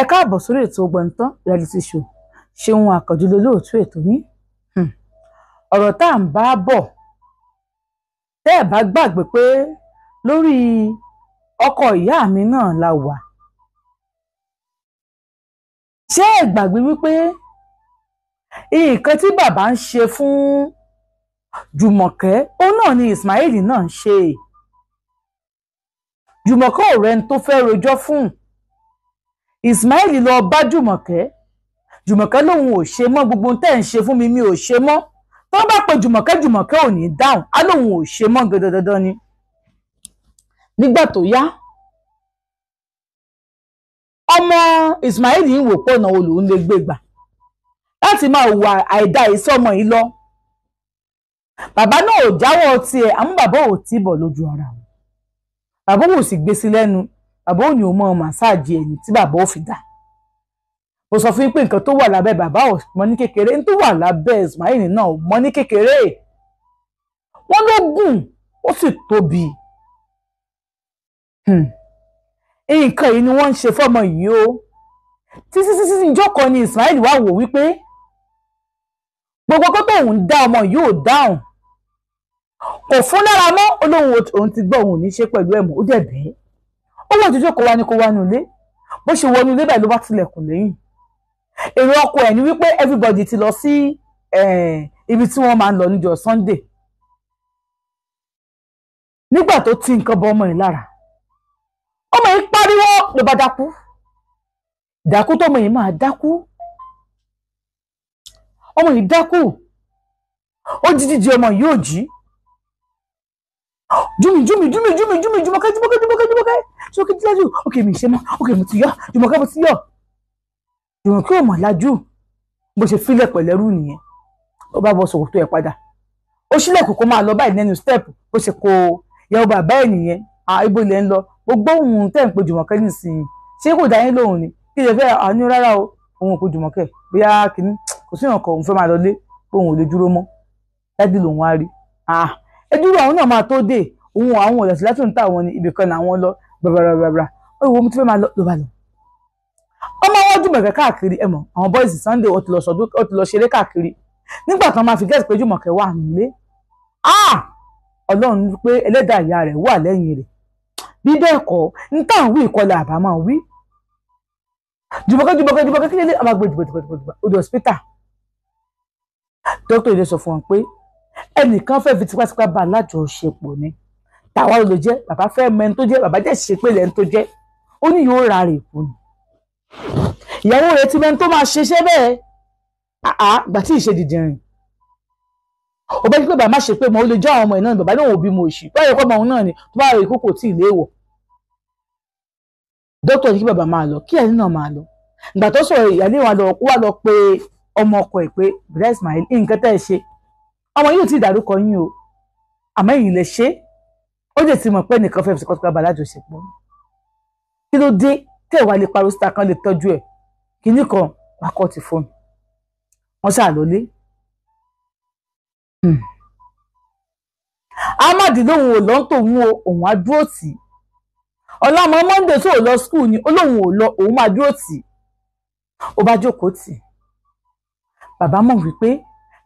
ẹ káàbọ̀ sórí ètò Ọgbọ́ntán reality show. Ṣeun Àkànjí lolóòtú ètò yín. Ọ̀rọ̀ tá à ń bá bọ̀, tẹ́ ẹ̀ bá gbàgbé pé lórí ọkọ ìyá mi náà la wà. Ṣé ẹ gbàgbé wípé nǹkan tí bàbá ń ṣe fún Jùmọ̀kẹ́ òun náà ni Ismail náà ń ṣe. Jùmọ̀kẹ́ ò rẹni tó fẹ́ rojọ́ fún. Ismail lọ bá Jùmọ̀kẹ́. Jùmọ̀kẹ́ lòun ò ṣe mọ́, gbogbo ohun tẹ́ ń ṣe fún mi mi ò ṣe mọ́. Tó bá pe Jùmọ̀kẹ́, Jùmọ̀kẹ́ ò ní dáhùn, á lòun ò ṣe mọ́ dandan ni. Nígbà tó yá, ọmọ Ismail ń wò pé ọ̀nà wo lòun lè gbé gbà láti máa hùwà àìdá ìsọmọ yìí lọ. Bàbá náà ò jáwọ́ tiẹ̀, àmọ́ bàbá ò tí bọ̀ lójú ara wọn. Bàbá ò sì gbé sí lẹ́nu. Bàbá ò ní o mọ màsáàjì ẹni tí bàbá ò fi dà. Mo sọ fún yín pé nǹkan tó wà lábẹ́ bàbá ò mọ ní kékeré, n tó wà lábẹ́ Ismail náà ò mọ ní kékeré. Wọ́n ló gùn ó sì tóbi. Nǹkan yìí ni wọ́n ń ṣe fọ́mọ yìí o. Títí ìjọ́ kan ni Ismail wá wò wípé gbogbo kó tóun dá ọmọ yìí ò dáhùn. Kò fún lára mọ́, olóhùn òun ti gbọ́ òun ò ní ṣe pẹ̀lú ẹ̀mọ́, ó dẹ̀ bẹ́ẹ̀. Ó wọ́n jíjọ́ kó wá ní kó wá nulé. Bó ṣe wọnú ilé báyìí ló bá tilẹ̀kùn lẹ́yìn. Èrò ọkọ ẹ̀ ni wípé everybody ti lọ sí ibi tí wọ́n máa ń lọ níjọ́ Sunday. Nígbà tó ti nǹkan bọ ọmọ yìí lára, ọmọ yìí pariwo ló bá dákú. Dákú tó ọmọ yìí máa dákú. Ọmọ yìí dákú. Ó jíjí ọmọ yìí ò jí. Jùmọ̀kẹ́. Sókè tí lájú. Ókè mi ṣe mọ́. Ókè mo ti yọ. Jùmọ̀kẹ́ mo ti yọ. Jùmọ̀kẹ́ ò mọ̀ lájú. Bó ṣe fílẹ̀ pẹ̀lẹ́rú nìyẹn. Ó bá bọ́ ṣòkòtò ẹ̀ padà. Ó ṣílẹ̀kùn kó máa lọ báyìí lẹ́nu step. Bó ṣe kó ìyàwó bàbá ẹ̀ nìyẹn. Ibo ilẹ̀ ń lọ. Gbogbo ohun tẹ́ ń pe Jùmọ̀kẹ́ nísìnyí. Ṣé kò dá yín lóhùn ni? Kí lè fẹ́ àní rárá o. Òun kò Jùmọ̀kẹ́. Bóyá kìíní. Kò sí ọ̀kan òun fẹ́ máa lọ lé. Òun ò lè dúró mọ́. Dádì lòun á rí. Ẹ dúró àwọn náà máa tó dé. Òun àwọn ọ̀dọ̀sí láti ń tà wọn ni ibì kan làwọn lọ. Bàbàràbàrà. Ó wo mo ti fẹ́ máa lọ ló bá lọ. Ọmọ wọn Jùmọ̀kẹ́ káàkiri ẹ mọ̀. Àwọn boys Sunday ó ti lọ ṣeré káàkiri. Nígbà tán máa fi gẹ́sì pé Jùmọ̀kẹ́ wà nílé. Ọlọ́run ní pé ẹlẹ́dàá ìyá rẹ̀ wà lẹ́yìn rẹ̀. Bí bẹ́ẹ̀ kọ́ ní táwọn wí ìkọlà àbá máa wí. Jùmọ̀kẹ́ kí lélẹ́ àbágbé jùbọ̀ odò hospital. Dókítà ilé sọ fún wọn pé ẹnìkan fẹ́ fi tipátipá bá alájọṣepọ̀ ni. Tàwa ló jẹ́, bàbá fẹ́ mẹ́ni tó jẹ́, bàbá jẹ́ ṣe pé lẹ́ni tó jẹ́. Ó ní yóò ra rè kú ni. Ìyàwó rẹ̀ ti mẹ́ni tó máa ṣiṣẹ́ bẹ́ẹ̀. Gbà tí ìṣe dìdìrìn. Ó bẹ́ pé bàbá má ṣe pé mo lè jẹ́ àwọn ọmọ ẹ̀ náà, bàbá náà ò bí mo òṣì. Báyọ̀ kọ́ ọmọ òun náà ni tó bá rí kókò tí ilé wọ̀. Dókítà ní kí bàbá máa lọ, kí ẹni náà máa lọ. Ìgbà tó sọ̀rọ̀ ìyálé wa lọ pé ọmọ ọkọ ẹ̀ pé Bùrẹ́ Ismail nǹkan tẹ́ ẹ ṣe. Ọmọ yìí ò tí ì dárúkọ yín o. Àmọ́ ẹ̀yin lè ṣe. Ó lè ti mọ̀ pé nìkan fẹ́ fi kọ́tùkọ́ bá alájọṣepọ̀. Kí ló dé tẹ́ ẹ̀ wá lè pariwo síta kan lè tọ́jú ẹ̀? Kìíní kan wá kọ́ ti fóònù. Wọ́n ṣáà lólé. Ahmad lóhun ò lọ tòun o, òun á dúró tì í. Ọlọ́mọ Monday tó lọ school ni olóhun ò lọ, òun máa dúró tì í. Ó bá jókòó tì í. Bàbá mọ̀ wípé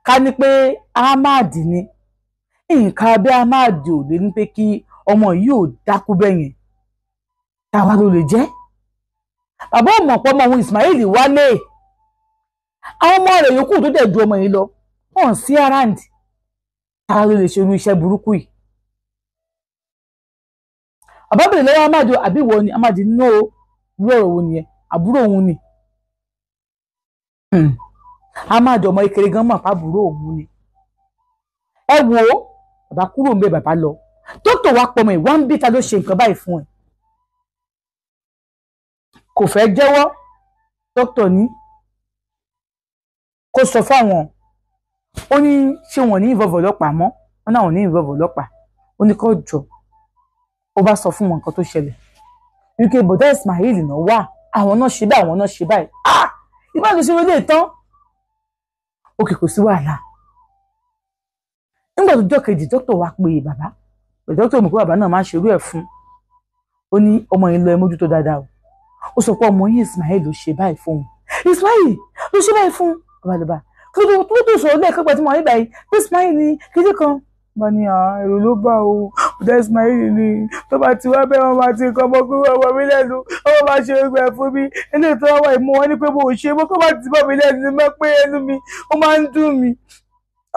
ká ní pé Ahmad ni. Nǹkan abẹ́ Ahmad ò lè ní pé kí ọmọ yìí ò dákú bẹ́yẹn. Tàwa ló lè jẹ́. Bàbá ò mọ̀ pé ọmọ òun Ismail wálé. Àwọn ọmọ rẹ̀ yòókù tó dẹ̀ ju ọmọ yìí lọ wọ́n sí around. Tàwa ló lè ṣe irú iṣẹ́ burúkú yìí. Bàbá bèrè lọ́wọ́ Ahmad àbí ìwọ ni? Ahmad ní ó irú ọ̀rọ̀ wo nìyẹn? Àbúrò òun ni. Ahmad ọmọ ìkéré gan mọ̀ pàbúrò òun ni. Ẹ wo bàbá kúrò ń bẹ bàbá lọ. Dókítà wa pọmọ ìwà ń bí ta ló ṣe nǹkan báyìí fún ẹ. Kò fẹ́ jẹ́wọ́. Dókítà ní kó sọ fáwọn. Ó ní ṣé wọn ní involve ọlọ́pàá mọ́? Wọ́n náà wọn ní involve ọlọ́pàá. Ó ní kó jọ. Ó bá sọ fún wọn nǹkan tó ṣẹlẹ̀. Wípé bọ̀dá Ismail náà wà. Àwọn náà ṣe báyìí, àwọn náà ṣe báyìí. Ìbá ló ṣe wọlé tán. Òkè kò sí wàhálà. Nígbà tó jọ́ kejì dókítà wa pé bàbá. Dókítà mọ̀ pé bàbá náà máa ń ṣerú ẹ̀ fún. Ó ní ọmọ yìí lọ ẹ mójútó dáadáa o. ó sọ pé ọmọ yìí Ismail ló ṣe báyìí fún un. Ismail ló ṣe báyìí fún ọbalọba kí ló tó sọ̀rọ̀ lẹ́ẹ̀kan pẹ̀lú ọmọ yìí báyìí Ismail ní kíndé kan bá ní èrò ló bá o ọ̀dà Ismail ní tó bá ti wá bẹ́ẹ̀ wọ́n máa ti kọ́ ọmọ kúrò ọmọ mi lẹ́nu ọmọ máa ṣe gbẹ fún mi ilé tó wà ìmọ̀ wọn ní pé mo ò ṣe mo kọ́ bá ti bọ́ mi lẹ́nu ní mọ́ pé ẹnu mi ó máa ń dùn mí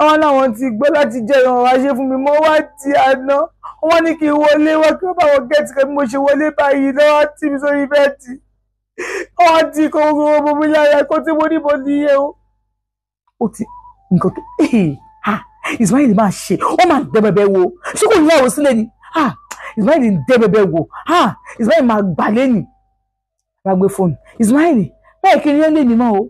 àwọn làwọn ti gbọ́ láti jẹ́ ìrànwọ́ wá ṣe fún mi mo wá ti àná wọ́n ní kí n wọlé wọ́n kí wọ́n bá wọn gẹ́ẹ̀tì kan bí mo ṣe wọlé báyìí lọ́wọ́ tí mi sórí bẹ́ẹ̀tì wọ́n ti kọ́ gbogbo mi lára kó tí mo níbo nìyẹn o. ó ti nǹkan tó Ismail máa ṣe ó máa dẹ bẹbẹ wo ṣé kò níyàwó sílẹ̀ ni Ismail ń dẹ bẹbẹ wo Ismail máa gbà lẹ́nìí bá gbé fóònù Ismail báyìí kí n rí ẹ́ lé mi mọ́ o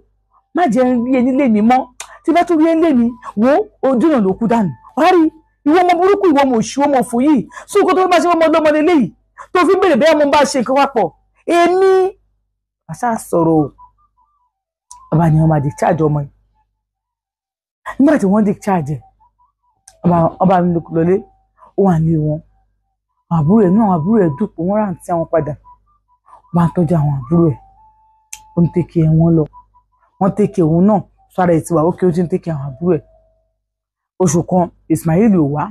má jẹ́ rí ẹni lé mi mọ́ tí bá tún rí ẹ́ lé mi wo ojú náà ló kú dànù wá rí ìwọ ọmọ burúkú ìwọ ọmọ òṣì ọmọ òfò yìí sóò kó tó bá ṣe ọmọ ọlọ́mọ lélẹ́yìí tó fi ń bèrè bẹ́ẹ̀ mo bá ṣe nǹkan papọ̀ èmi àṣà sọ̀rọ̀ ọba ni wọ́n máa discharge ọmọ yìí nígbà tí wọ́n discharge ọba mi lọlé ó wà ní wọn àbúrò ẹ̀ náà àwọn àbúrò ẹ̀ dùpọ̀ wọ́n rántí àwọn padà wọ́n á tọ́jú àwọn àbúrò ẹ̀ ó ń tẹ́kẹ̀ ẹ̀ wọ́n lọ wọ́n tẹ́kẹ̀ òun náà sára ẹ̀ ti wà ókè ó ti ń tẹ́kẹ̀ àwọn àbúrò ẹ̀ oṣù kan Ismail ò wá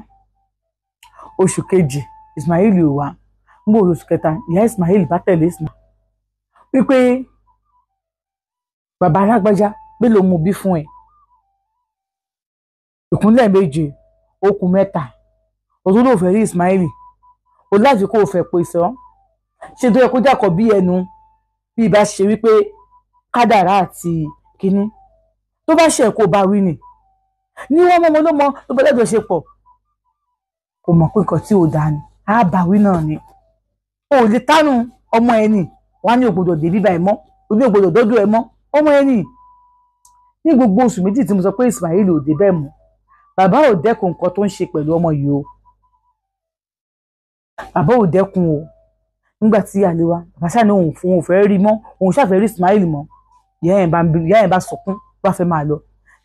oṣù kejì Ismail ò wá ń bò oṣù kẹta ìyá Ismail bá tẹ̀lé Ismail wípé bàbá alágbájá mélòó mo bí fún ẹ ìkúnlẹ̀ méje okùn mẹ́ta òtún ló fẹ́ rí Ismail o láti kó o fẹ́ pè sọ ṣe tó yẹ kó jákọ̀ bí ẹnu bí ibà ṣe wípé kádàrá àti kínní tó bá ṣe kó bá wí ni ní wọ́n mọ́mọ́ ló mọ tó bá lẹ́jọ́ ṣe pọ̀ kò mọ̀ pé nǹkan tí ò dáa ni á bá wí náà ni o ò lè tánu ọmọ ẹni wá ní ògbódò dé bíbá ẹ mọ́ òní ògbódò dọ́dọ̀ ẹ mọ́ ọmọ ẹni ní gbogbo oṣù méjì tí mo sọ pé Ismail ò dé bẹ́ẹ̀ mọ́ bàbá ò dẹ́kun nǹkan tó ń ṣe pẹ̀lú ọmọ yìí o bàbá ò dẹ́kun o nígbà tí àlè wa bàbá ṣáà ní òun fún òun fẹ́ rí mọ́ òun ṣàfẹ́ rí Ismail mọ́ ìyá yẹn bá sọkún bá fẹ́ máa lọ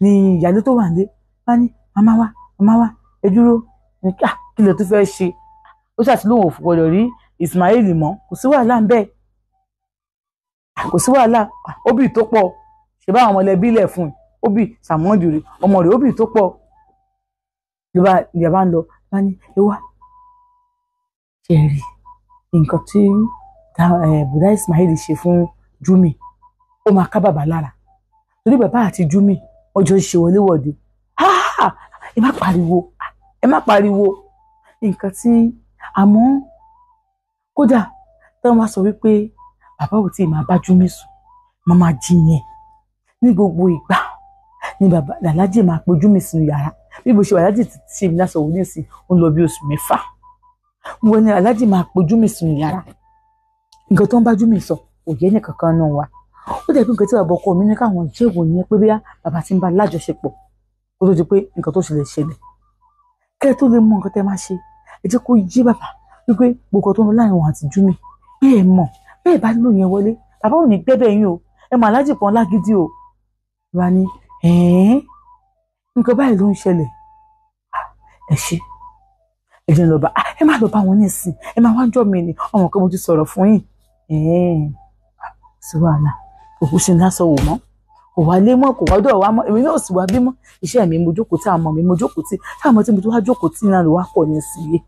ní ìyálé tó wà nílé bá ní màmá wa ẹ dúró kí lè tún fẹ́ ṣe ó ṣàtìlóhùn òfin gbọdọ̀ rí Ismail mọ́ kò sí wàhálà ń bẹ́ẹ̀ kò sí wàhálà óbì tó pọ̀ ṣe bá àwọn ọmọlẹ́bí lẹ̀ fún un óbì sàmọ́ọ̀dì rẹ̀ ọmọ rẹ̀ óbì tó pọ̀ ló bá ìyá bá ń lọ bá ní ewa ṣe rí nǹkan tí bùdá Ismail ṣe fún Júmi ó máa ká bàbá lára torí bàbá àti Júmi ọjọ́ ṣe wọléwọ̀de ẹ má pariwo nǹkan tí àmọ́ kódà tí wọ́n bá sọ wípé bàbá ò tí ì máa bá Júmi sùn máa máa jiyàn ní gbogbo ìgbà ní bàbá Aláàjì máa pe Júmi sínú yàrá bí mo ṣe wà Aláàjì ti ṣe mi lásán òun ní ìsìn ó ń lọ bí oṣù 6 wọ́n ní Aláàjì máa pe Júmi sínú yàrá nǹkan tó ń bá Júmi sọ kò yẹ ní kankan náà wá ó dẹ̀ pé nǹkan tí bàbá ọkọ mi ní káwọn jẹ́ ìwòye pé bí bàbá ti ń bá lájọṣepọ̀ kó tó di pé nǹkan tó ṣẹlẹ̀ kẹ́ ẹ tó lè mọ nǹkan tẹ́ máa ṣe ẹ jẹ́ kó yé bàbá wípé gbogbo tó ń lọ láàrin wọn àti Júmi bí ẹ mọ̀ bẹ́ẹ̀ bá lò yẹn wọlé bàbá ò ní gbẹ́bẹ̀ yín o ẹ mọ Aláàjì kan lágídí o wá ní nǹkan báyìí ló ń ṣẹlẹ̀ ẹ ṣe ẹ jẹ́ lọ bá ẹ má lọ bá wọn nísìn ẹ má wá jọ mi ni ọmọ kan mo ti sọ̀rọ̀ fún yín sí wàhálà òkú ṣe ń lásán wò mọ́ kò wá lé mọ́ kò wá dọ̀ wá mọ́ èmi náà sì wá bímọ iṣẹ́ mi mo jókòó tí àmọ́ mi mo jókòó tí táwọn tí mo tó wá jókòó tí náà ló wá pọ̀ ní síye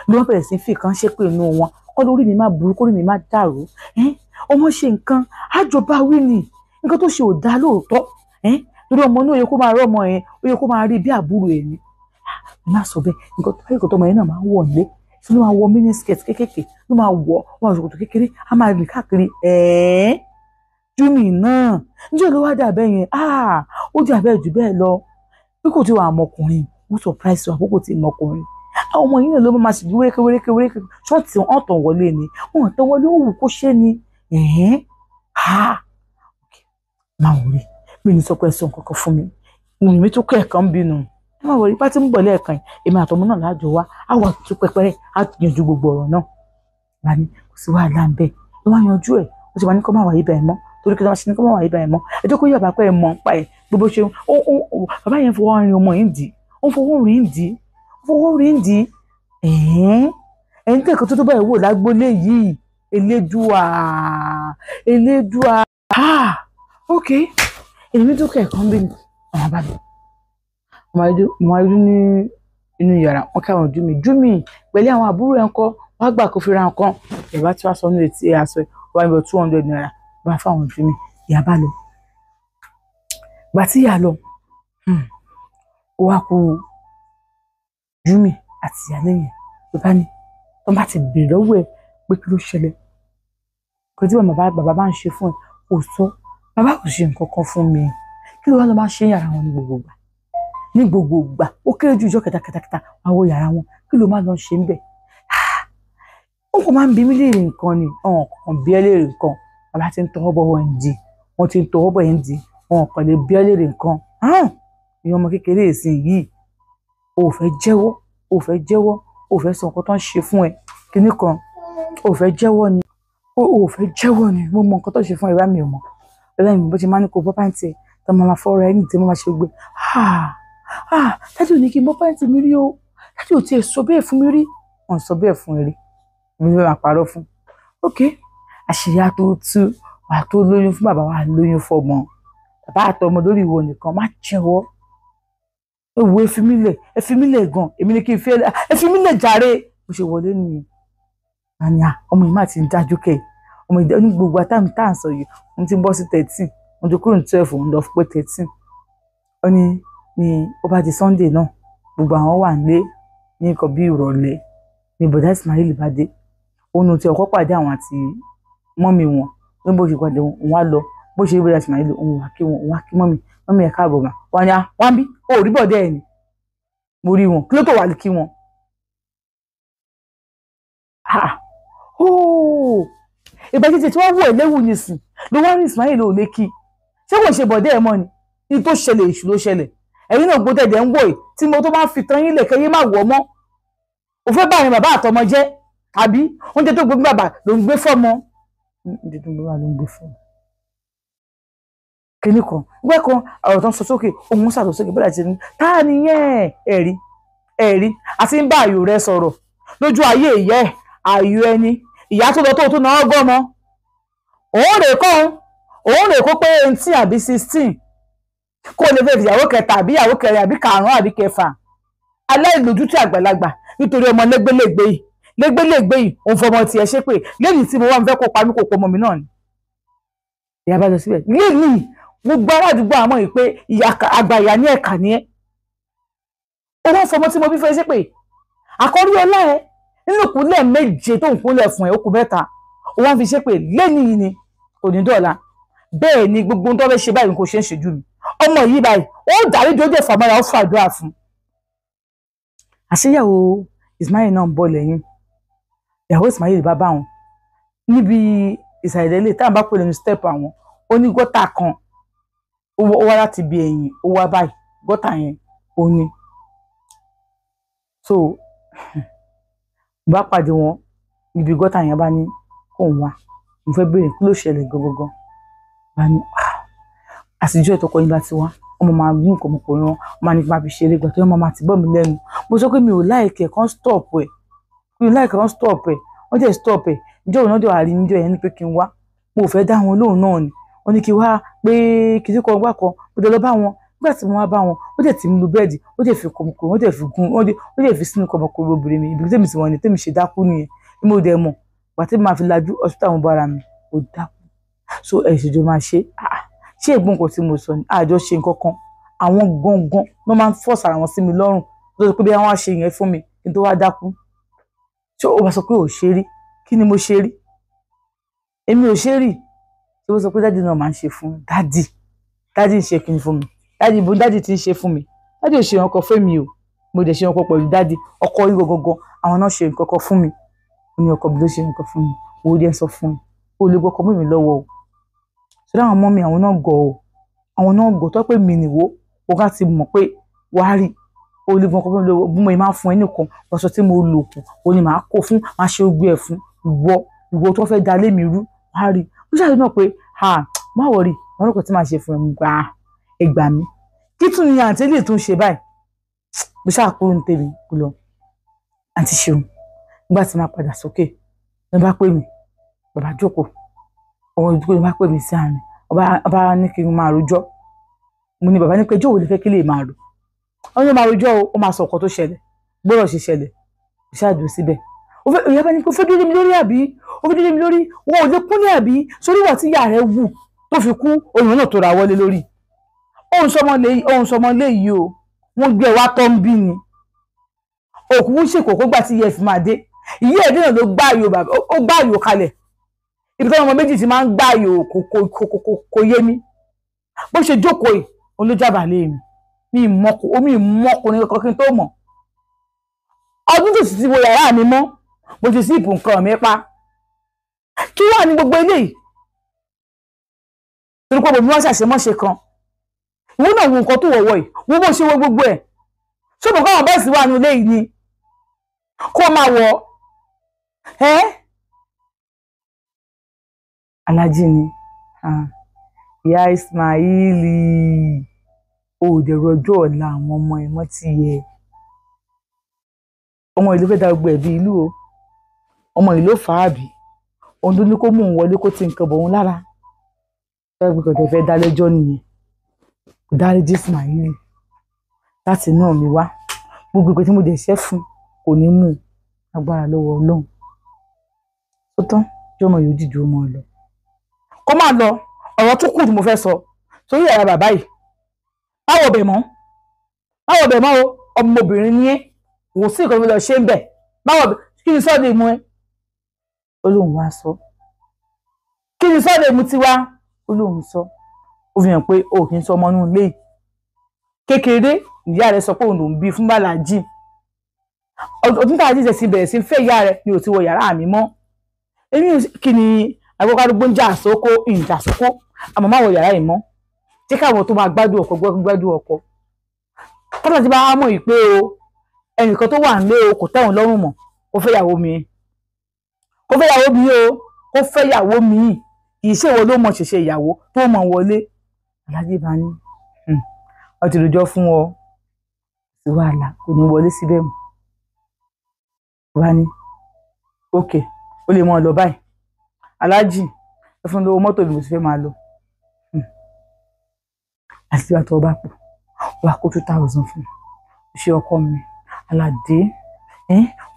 ló wọ́n bẹ̀rẹ̀ sí fi kan ṣe pé inú wọn kọ́ lórí mi má burú kórí mi má dàrú ọmọ ṣe nǹkan àjọba wí ni nǹkan tó ṣe ò dá lóòótọ́ torí ọmọ náà ó yẹ kó máa rọ́ ọmọ yẹn ó yẹ kó máa rí bí àbúrò ẹ̀ ni má sọ bẹ́ẹ̀ nǹkan tó ọmọ yẹn náà máa ń wọ̀ lé tí ló máa wọ mínísíkẹ̀tì kékèké ló máa wọ̀ wọn àṣòkòtò kékeré á máa rìn káàkiri Júmi náà níjẹ́ ló wá dàbẹ́ yẹn ó dàbẹ́ jù bẹ́ẹ̀ lọ bí kò tí wà ọmọkùnrin wọ́n surprise wa àkókò tí ọmọkùnrin àwọn ọmọ yìí náà ló máa ṣe wéréké ṣọ́ọ̀tì ọ̀tàn wọlé ni wọ́n tán wọlé ó wù kó ṣe ni máa wò rí mi ní sọ pé ẹ̀sùn kankan fún mi òun mi tó kọ́ ẹ̀kan bínú ẹ máa wò rí pátí ń bọ̀ lẹ́ẹ̀kan èmi àtọmọ náà láàjọ wá á wà tó pẹpẹrẹ á yanjú gbogbo ọ̀rọ̀ náà wà ní kò sí wàhálà ń bẹ ló wá yanjú ẹ̀ ó ti wà ní kọ́ máa wà yí bẹ́ẹ̀ mọ́ torí kí ló máa ṣe ní kọ́ máa wà yí bẹ́ẹ̀ mọ́ ẹ jẹ́ kó yí bàbá pẹ́ ẹ mọ̀ ń pa ẹ̀ gbogbo ṣe bàbá yẹn fọwọ́ rin ọmọ yìí dì ó fọwọ́ rin dì ẹ̀yìn kẹ́kọ̀ọ́ tó báyìí wò lágbólé yìí elédùà ok èmi tó kẹ̀kan bí àwọn bá mi mo máa rí ní inú yàrá wọn káwọn Júmi pẹ̀lú àwọn àbúrò ẹ̀ ńkọ́ wọ́n gbà kó fi ra nǹkan ìyá tí wàá sọ ní etí ẹ̀ aṣọ ẹ̀ wọ́n á yọ 200 naira bá fáwọn Júmi ìyá bá lọ gbà tí ìyá lọ ó wá kú Júmi àti ìyá lẹ́yìn ló bá ní wọ́n bá ti bèrè lọ́wọ́ ẹ̀ pé kí ló ṣẹlẹ̀ kò tí bàbá bá ń ṣe fún ẹ kò sọ bàbá kò ṣe nǹkan kan fún mi kí ló wá lọ máa ṣe yàrá wọn ní gbogbo ìgbà ó kéré ju ìjọ kẹtàkẹtà wọn wo yàrá wọn kí ló máa lọ ṣe ń bẹ wọn kò máa ń bi mí léèrè nǹkan ni ọ̀hún kàn bí ẹ léèrè nǹkan bàbá ti ń tọwọ́ bọ̀ wọn di wọn ti ń tọwọ́ bọ̀ yẹn di wọn kàn lè bí ẹ léèrè nǹkan ìyẹn ọmọ kékeré ìsìn yìí o ò fẹ́ jẹ́wọ́ o ò fẹ́ sọ nǹkan tó ń ṣe fún ẹ kíní kan o ò fẹ́ jẹ́wọ́ ni o ò fẹ́ jẹ́wọ́ ni mo mọ nǹkan tó ṣe fún ẹ mi ò mọ̀ ẹ̀rọ mi bó ṣe máa ní kó bọ́ pàǹtì ẹ̀ tó máa fọ́ra ẹ̀ ní tí mo máa ṣe gbé dájú ò ní kí n bọ́ pàǹtì mi rí o dájú ò tiẹ̀ sọ bẹ́ẹ̀ fún mi rí wọ́n sọ bẹ́ẹ̀ fún ẹ rí mi fẹ́ máa parọ́ fún ok àṣìyá tó tú wà tó lóyún fún bàbá wa lóyún fọmọ bàbá àtọmọ lórí ìwọ nìkan má jẹ́wọ́ ewu efimilẹ gan èmi ni kí n fẹ́ efimilẹ jàre bó ṣe wọlé nìyẹn àní ọmọ yìí má ti ń dájú kẹ ọmọ ìdá ní gbogbo àtàmì tá à ń sọ yìí òun ti ń bọ́ sí 13 òun ti kúrò ní 12 òun lọ pé 13 ó ní ó bá di Sunday náà gbogbo àwọn wà nílé ní nǹkan bí ìrọ̀lẹ́ ní bọ̀dá Ismail bá dé òun ti ọkọ pàdé àwọn àti mọ́mì wọn ní bó ṣe pàdé wọn wá lọ bó ṣe rí bọ̀dá Ismail òun wá kí wọn òun wá kí mọ́mì ẹ̀ káàbọ̀ mà wọ́n ní wọ́n bí ó rí bọ̀dẹ́ ẹ̀ ni mo rí wọn kí ló tó wà kí wọn. ìgbà tí wọ́n wọ ẹ̀lẹ́wù nísìn ló wá rí Ismail ò lè kí ṣé kò ṣe bọ̀dẹ́ ẹ̀ mọ́ ni ní tó ṣẹlẹ̀ èṣù ló ṣẹlẹ̀ ẹ̀yin náà gbọ́dọ̀ ẹ̀dẹ̀ ń wọ̀ ẹ̀ tí mo tó bá fi tán yín lè kẹ́yé má wọ̀ mọ́ ò fẹ́ bá àwọn bàbá àtọmọ jẹ́ àbí oúnjẹ tó gbé bàbá ló ń gbé fọ́mọ oúnjẹ tó gbé bàbá ló ń gbé fọ́mọ. kìnnì kan ìgbẹ́ kan ọ̀rọ̀ tó ń sọ sókè òun ṣàtọ̀ sókè bọ́dà ti ní táà nìyẹn ẹ̀rí àti ń bá àyò rẹ sọ̀rọ̀ lójú ayé ìyá ẹ̀ àyò ẹni ìyá tó lọ tó náà gbọ́mọ òun rè kó pé 18 àbí 16 kó lè fẹ́ ìyàwó kẹta àbí ìyàwó kẹrin àbí karùn-ún àbí kẹfà aláìlójútì àgbàlagbà nítorí ọmọ lẹ́gbẹ́lẹ́gbẹ́ yìí òun fọmọ tiẹ̀ ṣe pé lẹ́yìn tí mo wá ń fẹ́ kó pa mí kó pọ̀ ọmọ mi náà ni ìyá bá lọ síbẹ̀ lẹ́yìn mo gbọ́ aládùúgbò àmọ́ yìí pé àgbà ìyá ní ẹ̀ka ni ẹ́ ó wá fọmọ tí mo bí fẹ́ ṣe pé àkọ́rí ọlá ẹ nínú ìkúnlẹ̀ méje tó ń kúnlẹ̀ fún ẹ ó kù mẹ́ta ó wá fi ṣe pé lẹ́yìn yìí ni kò ní dọ̀la bẹ́ẹ̀ ni gbogbo ohun tó fẹ́ ṣe báyìí kò ṣe ń ṣe jù mí ọmọ yìí báyìí ó dárí dójú ẹ̀fọ́ àmọ́ra ó fàdúrà fún àṣeyàwó Ismail náà ń bọ̀ lẹ́yìn ìyàwó Ismail bá bá wọn níbi ìsàlẹ̀ táwọn bá pè lẹ́nu step àwọn ó ní gọ́tà kan ó wá láti ibi ẹ̀yìn ó wá báyìí gọ́tà yẹn ó ní so bá pàdé wọn níbi gọ́tà yẹn bá ní kóun wá mo fẹ́ béèrè kí ló ṣẹlẹ̀ gangan bá ní àtijọ́ ìtọ́kọ yín bá ti wá ọmọ máa gún nǹkan ọmọkùnrin wọn máa ní máa fi ṣeré gbà tó yẹ máa ti bọ́ mi lẹ́nu mo sọ pé mi ò láìkẹ́ kan stop ẹ̀ wọ́n jẹ́ stop ẹ̀ ìjọ òun náà dẹ̀ wà rí níjọ yẹn ní pé kí n wá mo ò fẹ́ dá wọn lóhùn náà ni wọ́n ní kí wá pé kìí kọ́ ọgbà kan ó dẹ̀ lọ bá wọn nígbà tí mo wá bá wọn ó dẹ̀ ti mú lu bẹ́ẹ̀dì ó dẹ̀ fi kọmọkùnrin ó dẹ̀ fi gun ó dẹ̀ fi sínú kọmọkùnrin obìnrin mi ibi tẹ́mi sì wọ́n ni tẹ́mi ṣe dákú nìyẹn ni mo dẹ̀ mọ̀ wà tí máa fi lajú ọ̀ṣútà àwọn bára mi ó dákú so ẹ̀ ṣèjọ máa ṣe ṣé ìgbọ́n nǹkan tí mo sọ ni àjọ ṣe nǹkan kan àwọn gangan ló máa ń fọ́ọ̀sì ara wọn sí mi lọ́rùn tó sọ pé bí wọ́n á ṣe yẹn fún mi kí n tó wá dákú ṣé ó bá sọ pé ò ṣe rí kí ni mo ṣe rí èmi ò ṣe rí ṣé ó sọ pé dáàdì náà máa ń ṣe fún dáàdì ń ṣe kí ni fún mi dáàdì ti ń ṣe fún mi dáàdì ò ṣe nǹkan fún mi o mo dẹ̀ ṣe nǹkan pẹ̀lú dáàdì ọkọ yìí gangan àwọn náà ṣe nǹkan kan fún mi ó ní ọkọ mi ló ṣe nǹkan fún mi owó díẹ̀ sọ fún mi ó lè gbọ́kọ mú mi lọ́wọ́ o ṣọlá àwọn ọmọ mi àwọn náà gọ̀ tó pé mi nìwó ọgá ti mọ̀ pé wàá rí o lè gbọ́n kọ́ bí mo máa fún ẹ nìkan ọ̀ṣọ́ tí mo lò kù o ní màá kó fún máa ṣe ogbé ẹ̀ fún ìwọ tó fẹ́ da lé mi rú wàá rí ó ṣàlùyẹ náà pé má wọrí wọn lóko tí màá ṣe fún ẹ mú gbà ẹgbà mi kí tún ni àǹtí lè tún ṣe báyìí mo ṣàkóso ní tèmi lọ àǹtí ṣeun nígbà tí màá padà sókè ló bá pè mí bàbá jókòó òun ìdúgbò ni wọ́n pè mí sí àárín ọba ní kí n máa rojọ́ mo ní bàbá ní pé jóòwò lè fẹ́ kí lè máa rò ó ní máa rojọ́ o ó máa sọ nǹkan tó ṣẹlẹ̀ gbọ́dọ̀ ṣe ṣẹlẹ̀ ìṣáàdùn síbẹ̀ ìyá bá ní pé ó fẹ́ dúró mi lórí àbí ó fẹ́ dúró mi lórí wọn ò lè kúnlẹ̀ àbí sórí wà tí ìyá rẹ̀ wù tó fi kú oyún náà tó ra wọlé lórí òun sọmọ léyìí o wọ́n gbé wá tọ́ ń bí ni òkú ń ṣèkò kó gbà tí ìyá ẹ̀ fi máa dé ìyá ẹ̀ dènà ló gbá ayò bàbá ó gbá ayò kalẹ̀ ibi tí ọmọ méjì ti máa ń gbá ayò kò yé mi bó ṣe jókòó yìí òun ló jábàálẹ̀ mi mọ́kùnrin kankan kí n tó mọ̀ ọdún tó sì ti wo yàrá mi mọ́ mo ti sí ìpò nǹkan mi pa kí wà ní gbogbo eléyìí torí pé bòmí wọ́n ṣàṣemọ́ṣe kan ìwọ náà wo nǹkan tó wọ̀wọ̀ yìí wo bó ṣe wo gbogbo ẹ̀ ṣé mo káwọn bọ́ọ̀sì wà ní ilé yìí ni kó máa wọ̀ ẹ́ Aláàjì ni ìyá Ismaili òdèrò ọjọ́ ọ̀la àwọn ọmọ ẹ̀mọ́ ti yẹ ọmọ ìlú fẹ́ da gbogbo ẹ̀bí ìlú o ọmọ ìlú fàábì ohun tó ní kó mú un wọlé kó ti nǹkan bọ̀ òun lára ẹgbẹ́ kan tó fẹ́ dá lẹ́jọ́ nìyẹn kò dáríjì Ismaili láti náà mi wá gbogbo ìpè tí mo dẹ̀ ṣẹ́ fún kò ní mú agbára lọ́wọ́ Ọlọ́run tó tán tí ọmọ yóò dìjú ọmọ lọ kó máa lọ ọ̀rọ̀ tó kù tí mo fẹ́ sọ torí ẹ̀rọ bàbá yìí báwo bẹ̀ mọ́ o ọmọbìnrin ni ẹ́ kò sí nǹkan tó lọ ṣe ń bẹ̀ báwo kí ni sọ́ọ̀dẹ̀ mú ẹ Olóhùn wá sọ kí ni sọ́ọ̀dẹ̀ mú ti wá Olóhùn sọ ó fi hàn pé o kì í sọ ọmọ inú ilé kékeré ìyá rẹ sọ pé òun ló ń bí fún Bàlájì ọdún tá a jíjẹ sí bẹ̀rẹ̀ sí fẹ́ ìyá rẹ ni ò ti wọ yàrá mi mọ́ èmi kí ni agbókádúgbò ń jà àsókó ìjà àsókó àmọ́ má wọ yàrá yìí mọ́ jẹ́ káwọn tó máa gbádùn ọkọ tọ́lá ti bá wá mọ̀ yìí pé o ẹnìkan tó wà nílé o kò tẹ́wọ̀n lọ́rùn mọ́ kó fẹ́ yàwó mi o kó fẹ́ yàwó mi kì í ṣe ìwọ ló mọ̀ ṣẹ̀ṣẹ̀ ìyàwó tó mọ̀ wọlé Aláàjì bá ní wọ́n ti rojọ́ fún ọ sí wàhálà kò ní wọlé síbẹ̀ mọ́ wá ní ókè ó lè mọ́ ọ lọ báyìí Aláàjì ẹ fún lówó mọ́tò ni mo ti fẹ́ máa lọ àti ìgbà tó bá pọ̀ wà kó 2000 fún ṣe ọkọ mi Aládé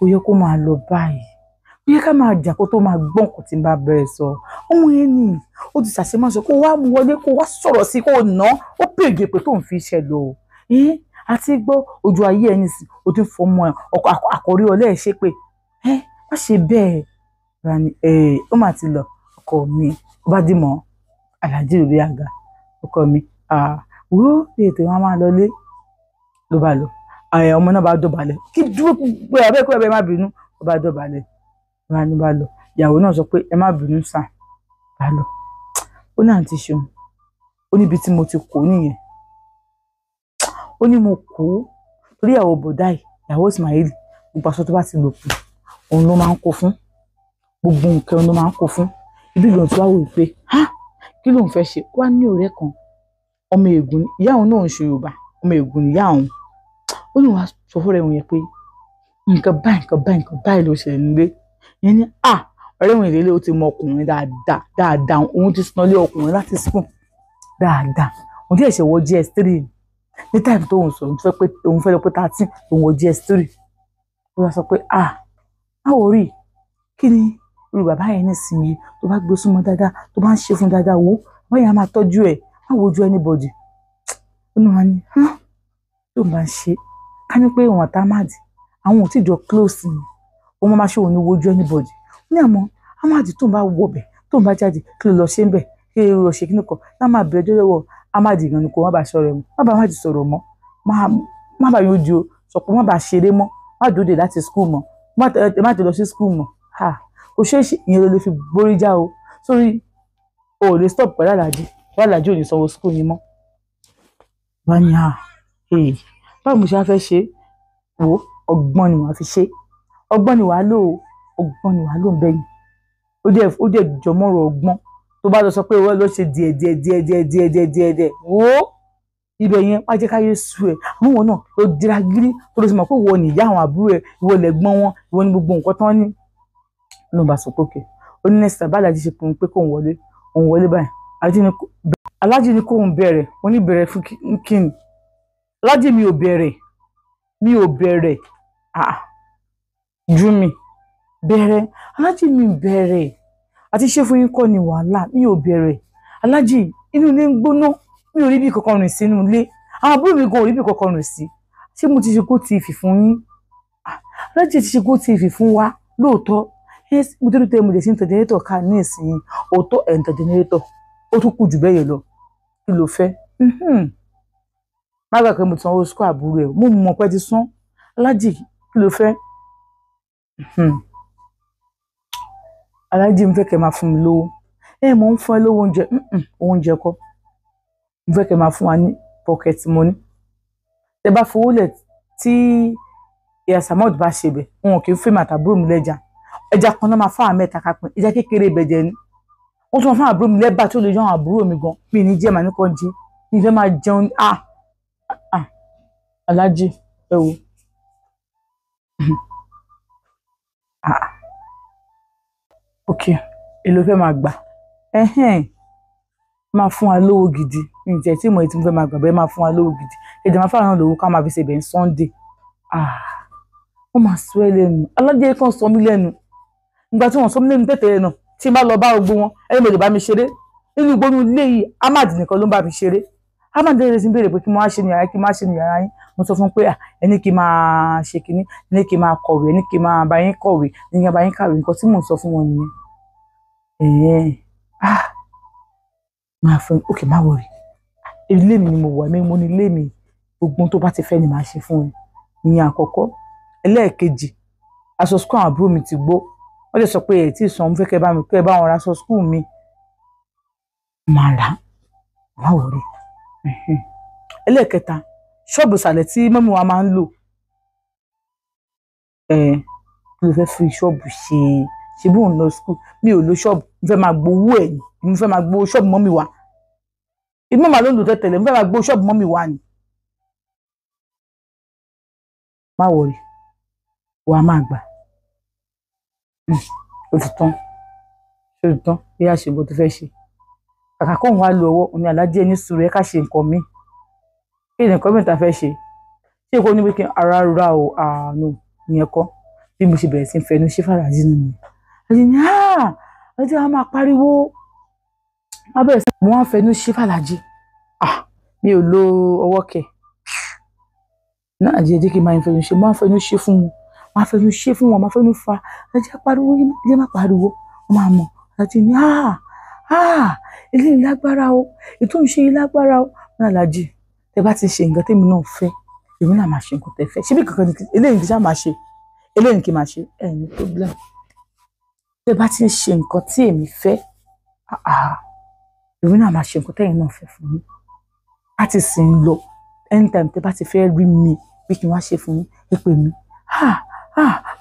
ó yẹ kó máa lọ báyìí ó yẹ ká máa jà kó tó máa gbọ́n kó tí ń bá bẹ̀rẹ̀ sọ ọmọ yẹn ni ó ti ṣàṣemáṣe kó wá mú wọlé kó wá sọ̀rọ̀ sí kó ná ó pèjì pé tó ń fi iṣẹ́ lọ àti gbọ́ ojú ayé ẹni sí o ti fọmọ ọkọ àkọ́rí ọlẹ́ ẹ̀ ṣe pé má ṣe bẹ́ẹ̀ rà ní ó mà ti lọ ọkọ mi ó bá dì mọ́ Aláàjì lórí àga ọkọ mi wo ètò wọn máa lọlé ló bá lọ ọmọ náà bá dọ̀bálẹ̀ kí dúró pé abẹ́ má bínú ó bá dọ̀bálẹ̀ ló bá lọ ìyàwó náà sọ pé ẹ má bínú sàn bá lọ ó ní àǹtí ṣeun ó níbi tí mo ti kó nìyẹn ó ní mo kó torí ìyàwó bọ̀dá ìyàwó Ismaili gbogbo aṣọ tó bá ti lò kù òun ló máa ń kó fún gbogbo nǹkan òun ló máa ń kó fún ibi ìlú tí wàá wò pé kí ló ń fẹ́ ṣe wá ní ọ̀rẹ́ kan ọmọ Ègùn ìyá òun náà ń ṣe Yorùbá ọmọ Ègùn ìyá òun ó ní wàá sọ fún ọ̀rẹ́ òun yẹn pé nǹkan báyìí ló ṣẹlẹ̀ nílé yẹn ní ọ̀rẹ́ òun ìrẹ̀lẹ̀ ó ti mọ ọkùnrin dáadáa òun ti sùn lé ọkùnrin láti school dáadáa òun tí ẹ̀ṣẹ̀ wọ GS3 ní táìpù tó ń sọ òun fẹ́ lọ pé 13 òun wọ GS3 ó wá sọ pé báwo rí kí ni irú bàbá yẹn nísìnyí tó bá gbé súnmọ́ dáadáa tó bá ń ṣe fún dáadáa wo wọ́n yẹn á máa tọ́jú ẹ̀ má wojú anybody ó ní wọn ní tó ń bá ń ṣe ká ní pé òun àtàmádì àwọn ò tí jọ close ni òun máa ṣe òun ní wojú anybody ó ní àmọ́ Amadi tó ń bá wọbẹ̀ tó ń bá jáde kí ló lọ ṣe ń bẹ̀ kí ló lọ ṣe kí nìkan lá máa bẹ̀rẹ̀ ọjọ́ lọ́wọ́ Amadi gan ni kò má bàa sọ̀rọ̀ mọ́ má bàa Amadi sọ̀rọ̀ mọ́ má bàa yọjú o sọ pé má bàa ṣeré mọ́ má dòde láti school mọ́ má ti lọ sí school mọ́ kò ṣeé ṣe ìyẹn ló lè fi borí já o sórí o ò lè stop pẹ̀lú Aláàjì ò ní sanwó school yìí mọ́ wá ní báwo mo ṣe á fẹ́ ṣe wò ọgbọ́n ni wàá fi ṣe ọgbọ́n ni wàá lò ń bẹ́yìn ó dẹ̀ jọmọ́rọ̀ ọgbọ́n tó bá lọ sọ pé wọ́n lọ ṣe díẹ̀ wò ibẹ̀ yẹn wá jẹ́ káyé sú ẹ̀ àwọn wọn náà ló dira gírí tó lọ sí mọ̀ pé ìwọ ni ìyá àwọn àbúrò ẹ̀ ìwọ lẹ̀gbọ́n wọn ìwọ ni gbogbo nǹkan tán ní ló bá sọ pé òkè ó ní next time bá Aláàjì ṣe pé pé kóun wọlé báyìí Aláàjì ní kóun bẹ̀rẹ̀ wọ́n ní bẹ̀rẹ̀ fún kíni Aláàjì mi ò bẹ̀rẹ̀ Júmi bẹ̀rẹ̀ Aláàjì mi bẹ̀rẹ̀ àti ṣé fún yín kọ́ ni wàhálà mi ò bẹ̀rẹ̀ Aláàjì inú ilé ń gbóná mi ò rí bí kankan rìn sínú ilé àwọn àbúrò mi gan ò rí bí kankan rìn sí ṣé mo ti ṣe kó ti fì fún yín Aláàjì ti ṣe kó ti fì fún wa lóòótọ́ mo tó tẹ́ mo lè ṣe ń tẹ jẹnẹrétọ̀ ká ní ìsìn òótọ́ ẹ̀ ń tẹ jẹnẹrétọ̀ ó tún kù jù bẹ́ẹ̀ yẹn lọ kí ló fẹ́ má gbà pé mo ti sanwó sukú àbúrò ẹ̀ mo mọ̀ pé ti sán Aláàjì kí ló fẹ́ Aláàjì mo fẹ́ kẹ́ máa fún mi lówó mo ń fún ẹ lówó oúnjẹ kọ́ mo fẹ́ kẹ́ máa fún wa ní pocket money tẹ bá fowó lẹ̀ tí ìyá Samad bá ṣe bẹ̀ wọn kì í fẹ́ màtàbúrò mi lẹ́jà ẹja kan náà máa fáwọn mẹ́ta kápẹ́ ẹja kékeré ìbẹ̀jẹ̀ ni wọ́n tún máa fáwọn àbúrò mi lẹ́bàá tó lè yọ àwọn àbúrò mi gan mi ní jẹ́ màá ní kàn jẹ́ mi fẹ́ máa jẹun Aláàjì ẹ wo ok èlò fẹ́ máa gbà máa fún wa lówó gidi ní ìtẹ̀ tí mo ti fẹ́ máa gbà bẹ́ẹ̀ máa fún wa lówó gidi èdè máa fáwọn lówó ká máa fi ṣe bẹ̀ Sunday wọ́n máa sọ ẹ́ lẹ́nu Aláàjì kan sọ mí lẹ́nu ìgbà tí wọ́n sọ mí lẹ́nu tètè náà tí n bá lọ bá gbogbo wọn ẹni mo lè bá mi ṣeré nínú ìgbónú ilé yìí Ahmad nìkan ló ń bá mi ṣeré Ahmad lè ti béèrè pé kí n máa ṣe ní yàrá kí n máa ṣe ní yàrá yín mo sọ fún pé ẹni kí n máa ṣe kinní ẹni kí n máa kọ̀wé ẹni kí n máa bá yín kọ̀wé ẹni kí n bá yín kàwé nǹkan tí mò ń sọ fún wọn nìyẹn máa fẹ́ òkè má wọrí ilé mi ni mo wà mo ní ilé mi gbogbo tó bá ti fẹ́ ni màá ṣe fún ẹ ìyẹn àkọ́kọ́ ẹlẹ́ẹ̀kejì aṣọ skul àwọn àbúrò mi ti gbó wọ́n lè sọ pé ẹ̀ tí ì sàn mo fẹ́ kẹ́ bá wọn ra aṣọ skul mi màá rà má wọrí ẹlẹ́ẹ̀kẹta ṣọ́ọ̀bù ìsàlẹ̀ tí mọ́mí wa máa ń lò kí ló fẹ́ fi ṣọ́ọ̀bù ṣe bí òun lọ skul mi ò lo ṣọ́ọ̀bù mo fẹ́ máa gbowó ẹ̀ mo fẹ́ máa gbowó ṣọ́ọ̀bù mọ́mí wa ìmọ̀ màá ló lò tẹ́tẹ̀lẹ̀ mo fẹ́ máa gbowó ṣọ́ọ̀bù mọ́mí wa ni má wọrí wàá máa gbà ó ti tán bí a ṣe bó tó fẹ́ ṣe kàkà kóun wá lo ọwọ́ òní Aláàjì ẹni sùúrù ẹ ká ṣe nǹkan mi kí ni nǹkan mi ta fẹ́ ṣe ṣé kò ní bí kí ara rà ó àánú ìyẹn kọ́ bí mo ṣe bẹ̀rẹ̀ sí fẹnu ṣé fàlàjì nínú mi àti ní Aláàjì wa máa pariwo má bẹ̀rẹ̀ sí mo wá fẹnu ṣé fàlàjì mi ò lo ọwọ́ kẹ̀ náà jẹ́ kí n máa fẹnu ṣe mo wá fẹnu ṣe fún wọn máa fẹnu ṣe fún wọn máa fẹnu fa Aláàjì pariwo ilé má pariwo wọn máa mọ̀ àti ní eléyìí lágbára o ètò ń ṣe yìí lágbára o wọn Aláàjì tẹ bá ti ṣe nǹkan tèmi náà fẹ́ èmi náà máa ṣe nǹkan tẹ fẹ́ ṣé bí kankan eléyìí kì í ṣáà máa ṣe eléyìí kì í máa ṣe ní problem tẹ bá ti ṣe nǹkan tí èmi fẹ́ èmi náà máa ṣe nǹkan tẹ̀yin náà fẹ́ fún mi láti sìn lọ anytime tẹ bá ti fẹ́ rí mi bí kí n wá ṣe fún mi ẹ pè mí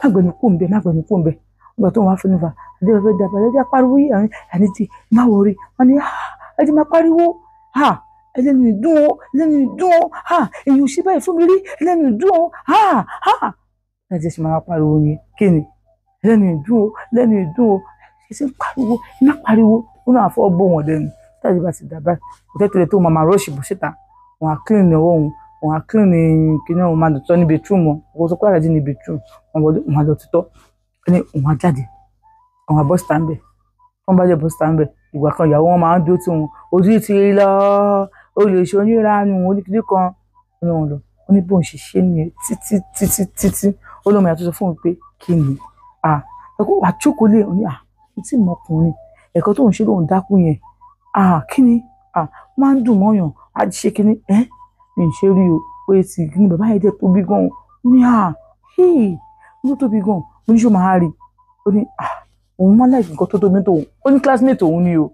má gbẹ̀mí kú ń bẹ ọgbà tó wà fún mi fa adéwọ̀fẹ́ dàbà lẹ́jà pariwo yìí àní tí má wọrí wọn ni ẹ ti máa pariwo ẹlẹ́nu ìdún o èyí ò ṣe báyìí fún mi rí ẹlẹ́nu ìdún o ẹ ti ṣe máa pariwo ni kí ni ẹlẹ́nu ìdún o ẹ ti ń pariwo ẹ má pariwo ó náà fọ́ bó wọn lẹ́nu táyà bá ti dàbà òtẹ́tẹ̀lẹ̀ tó máa rọ́ọ̀ṣì bó síta wọn á clean ní ọwọ́ wọn á clean ní kíní wọn máa dùtọ́ ní bedroom wọn sọ pé Aláàjì ní bedroom wọn á lọ tutọ́ ẹni wọn á jáde wọn á bọ́ sítáńbẹ̀ wọn bá jẹ́ bọ́ sítáńbẹ̀ ìgbà kan ìyàwó wọn máa ń dúró tí wọn ojú ti lọ olùṣe oníranú oníkìlí kan ní wọn lọ ó ní bóun ṣe ṣe nìyẹn títí ó lóun yàtọ̀ sọ fún mi pé kí ni ẹ̀kọ́ wà jókòó lé òní tí mọkùnrin ẹ̀kọ́ tó ń ṣe lóun dákú yẹn kí ni máa ń dùn mọ́yàn á ṣe kí ni mi ṣe rí o pé tí kí ni bàbá yẹn dẹ̀ tóbi gan ní ló tóbi gan mo ní ṣó máa rí ó ní òun máa láì nǹkan tó tóbi tó òun ó ní classmate òun ni o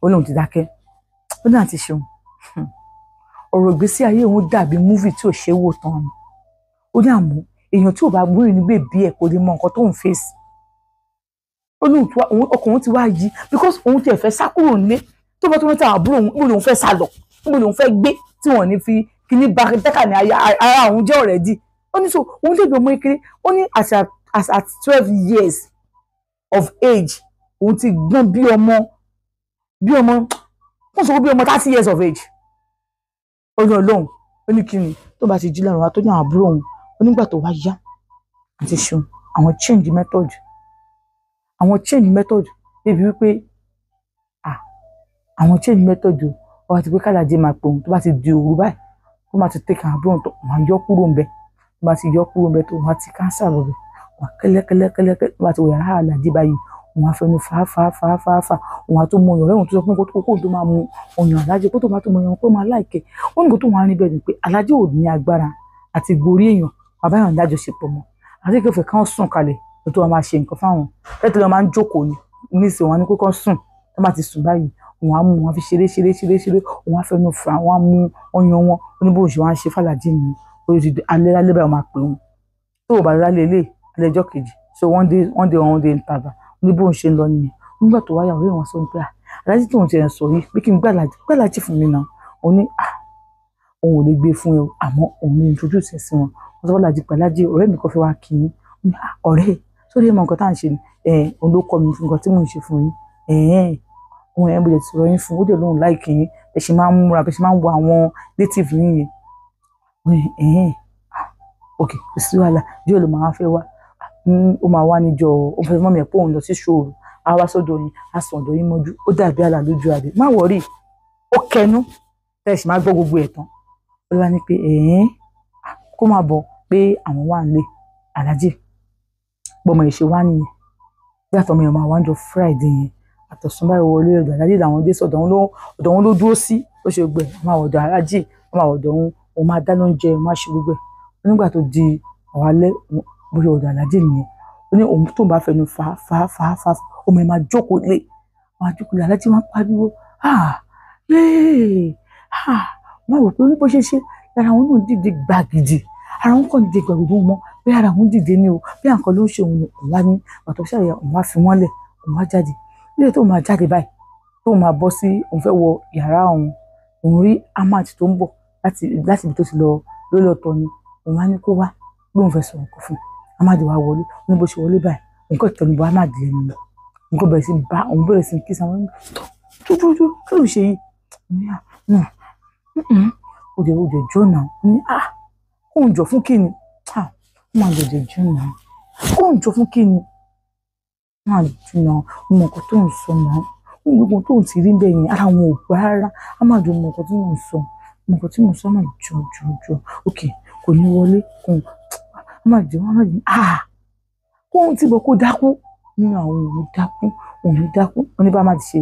ó lóun ti dákẹ́ ó ní àti ṣeun ọ̀rọ̀ ìgbésí ayé òun dàbí múvì tí ò ṣe é wò tán ni ó ní àmọ́ èèyàn tí ò bá gbóyìn nígbè bí ẹ̀ kò lè mọ nǹkan tó ń fèsì ó ní ọkùnrin ti wá yí because òun ti ẹ̀fẹ́ sá kúrò nílé tó bá tó rántí àwọn àbúrò òun níbo lòun fẹ́ sá lọ níbo lòun fẹ́ gbé tí wọ́n ní fi kíní bá dẹ́kà ní ara òun jẹ́ ọ̀rẹ́dì ó ní so òun lè gbé ọmọ kékeré ó ní at 12 years of age òun ti gbọ́n bí ọmọ wọ́n sọ bí ọmọ 30 years of age ọjọ́ ọlọ́run ó ní kí ni tó bá ti jí lára wa tó ní àwọn àbúrò òun onígbà tó wá yá àti ṣun àwọn change method débi wípé àwọn change method o wá ti pé kálàjì máa pè òun tó bá ti di òru báyìí tó máa ti take àwọn àbúrò tó wọn yọ kúrò ń bẹ tó bá ti yọ kúrò ń bẹ tó wọn ti káńsà lọ bẹ wọn kẹlẹkẹlẹkẹlẹ tó bá ti wọ yàrá àlàjì báyìí wọn á fẹnu fàáfàá wọn á tó mọ ọyàn rẹwọn tó sọ pé kókó tó máa mu ọyàn àlàjì kó tó máa tó mọ ọyàn pé máa láìkẹ wọn nìkan tó wọn á rí bẹ́ẹ̀ ni pé àlàjì ò ní agbára àti gborí èèyàn bàbá yàn lájọṣepọ̀ mọ́ àti kẹfẹ kán sùn kalẹ̀ tó wọn máa ṣe nǹkan fáwọn tẹ́tẹ́ wọn máa ń jókòó ni níṣẹ́ wọn ní kó kán sùn tó bá ti sùn báyìí wọn á mú wọn fi ṣeré wọn á fẹnu fà wọn á mú ọyàn wọn oníbò òṣè wọn á ṣe fàlàjì ni orí ti alẹ́ lálẹ́ báyìí wọn máa pè wọn tó o bá lálẹ́ ilé alẹ́jọ́ kejì so one day interval oníbò òṣè ń lọ nìyẹn nígbà tó wáyà ọ̀rẹ́ wọn sọ pé aláàjì tí wọn ti sọ yìí pé kí n gbàlàjì fún mi náà òun ní òun ò lè gbé fún ẹ àmọ́ òun ní introduce ẹ sí wọn wọn sọ fọlájì pàlájì ọ̀rẹ́ mi kò fẹ́ wá kí yín ọ̀rẹ́ sórí ẹ mọ nǹkan tá à ń ṣe ni òun ló kọ́ mi fún nǹkan tí mò ń ṣe fún yín òun ẹ̀ ń bọ̀dẹ̀ tí ròyìn fún ó dẹ̀ lóhùn láìkì yín ẹ ṣe máa ń múra bẹ ṣe máa ń wo àwọn native yín yẹn ok kò sí wàhálà díẹ̀ ló máa fẹ́ wá ó máa wá níjọ́ ó fẹ́ mọ́ mi ẹ̀ pé òun lọ sí ṣòro á wá sọ́dọ̀ yín á sàn ọ̀dọ̀ yín mọ́jú ó dàbí àlà lójú àbí má wọ̀rí ó kẹnu tẹ́ ẹ sì máa gbọ́ gbogbo ẹ̀ tán ó wá ní pé kó máa bọ̀ pé àwọn wà nílé aláàjì gbọmọ ìṣe wá nìyẹn bí àtọmọ yẹn máa wá ń jọ Friday yẹn àtọ̀sùn báyìí wọlé ọ̀dọ̀ aláàjì làwọn dé sọ̀dọ̀ wọn ló dúró sí ó ṣe gbẹ máa ọ̀dọ̀ aláàjì máa ọ̀dọ̀ òun máa dáná oúnjẹ máa ṣe gbogbo ẹ̀ nígbà tó di ọ̀hálẹ́ bóyá ọ̀dọ̀ aláàjì nìyẹn ó ní òun tó ń bá fẹnu fa ọmọ ẹ̀ máa jókòó lé aláàjì máa pariwo máa wò pé oníbó ṣe lára wọn náà dìde gbàgìdì ara wọn kàn dìde gbàgìdì wọn bí ara wọn dìde ní o bí àǹkan ló ń ṣe òun ni òun wá ní pàtó ṣàyà òun wá fi wọn lẹ̀ òun wá jáde nílé tó máa jáde báyìí tó máa bọ́ sí òun fẹ́ wọ yàrá òun rí Ahmad tó ń bọ̀ láti ibi tó ti lọ lórí ọ̀tọ̀ ni òun wá ní kó wá lóun fẹ́ sọ̀rọ̀ kó fún Ahmad wá wọlé ní bó ṣe wọlé báyìí nǹkan ìtẹnubọ Ahmad lẹ́nu lọ nǹkan bẹ̀rẹ̀ sí kí sáwọn tó kí ló ṣe yìí òde jóná ní kóun jọ fún kíni máa lòdì jóná kóun jọ fún kíni máa jóná mọ nǹkan tó ń sọ náà gbogbo tó ń ti rí bẹ́ẹ̀ yẹn ara wọn ò gbà rárá á máa dùn mọ nǹkan tí mò ń sọ máa jọ ok kò ní wọlé kóun á máa jẹ kóun ti bọ̀ kó dákú nínú àwọn òun dákú wọn ní bá má ti ṣe